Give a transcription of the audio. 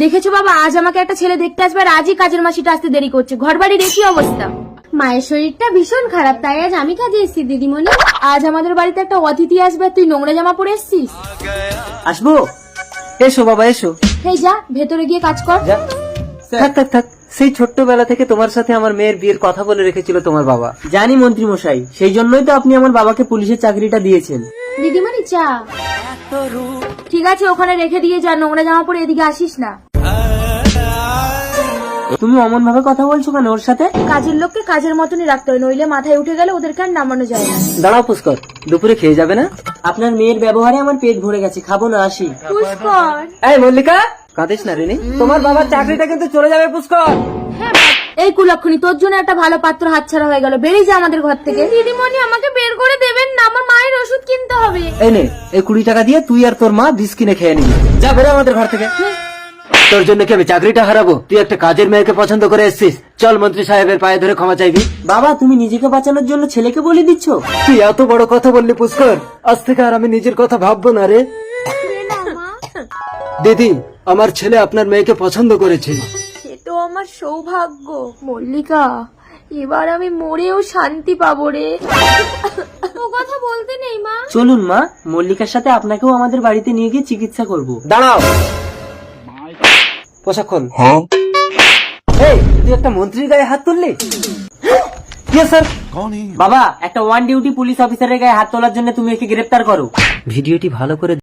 দেখেছো বাবা, আজ আমাকে একটা ছেলে দেখতে আসবে আর আজই কাজের মাসিটা আসতে দেরি করছে। ঘর বাড়ির একই অবস্থা। মায়ের শরীরটা ভীষণ খারাপ, তাই আজ আমি কাজে এসেছি দিদিমণি। আজ আমাদের বাড়িতে একটা অতিথি আসবে, তুই নোংরা জামা পরে এসছিস। আসবো? এসো বাবা এসো। এই যা, ভেতরে গিয়ে কাজ কর। যা। থাক থাক থাক, সেই ছোট্টবেলা থেকে তোমার সাথে আমার মেয়ের বিয়ের কথা বলে রেখেছিল তোমার বাবা। জানি মন্ত্রী মশাই, সেই জন্যই তো আপনি আমার বাবাকে পুলিশের চাকরিটা দিয়েছেন। দিদিমণি চা। ঠিক আছে, ওখানে রেখে দিয়ে যা, নোংরা জামা পরে এদিকে আসিস না। তুমি অমন ভাবে কথা বলছো কেন ওর সাথে? কাজের লোককে কাজের মতনই রাখতে হয়, নইলে মাথায় উঠে গেলে ওদেরকে আর নামানো যায় না। দাঁড়াও পুষ্কর, দুপুরে খেয়ে যাবে না? আপনার মেয়ের ব্যবহারে আমার পেট ভরে গেছে, খাবো না, আসি। পুষ্কর। এই মল্লিকা, কাঁদিস না রেনি, তোমার বাবার চাকরিটা কিন্তু চলে যাবে পুষ্কর। এই কুলক্ষণী, তোর জন্য একটা ভালো পাত্র হাতছাড়া হয়ে গেল, বেরিয়ে যা আমাদের ঘর থেকে। দিদিমণি আমাকে বের করে দেবেন না, আমার মায়ের ওষুধ কিনতে হবে। এই নে, এই 20 টাকা দিয়ে তুই আর তোর মা বিষ কিনে খেয়ে নিবি। যা বেরো আমাদের ঘর থেকে। তোর জন্য কি আমি চাকরিটা হারাবো? তুই একটা কাজের মেয়েকে পছন্দ করে এসেছিস, চল মন্ত্রী সাহেবের পায়ে ধরে ক্ষমা চাইবি। বাবা, তুমি নিজেকে বাঁচানোর জন্য ছেলেকে বলে দিচ্ছ? তুই এত বড় কথা বললি পুষ্কর, আজ থেকে আর আমি নিজের কথা ভাববো না রে। দিদি, আমার ছেলে আপনার মেয়েকে পছন্দ করেছে। সে তো আমার সৌভাগ্য। মল্লিকা, এবার আমি মরেও শান্তি পাবো রে। ও কথা বলতে নেই মা। চলুন মা, মল্লিকার সাথে আপনাকেও আমাদের বাড়িতে নিয়ে গিয়ে চিকিৎসা করব। দাঁড়াও, পোশাক খোল। এই, তুই একটা মন্ত্রীর গায়ে হাত তুললি? স্যার, বাবা, একটা ওয়ান ডিউটি পুলিশ অফিসারের গায়ে হাত তোলার জন্য তুমি একে গ্রেফতার করো। ভিডিওটি ভালো করে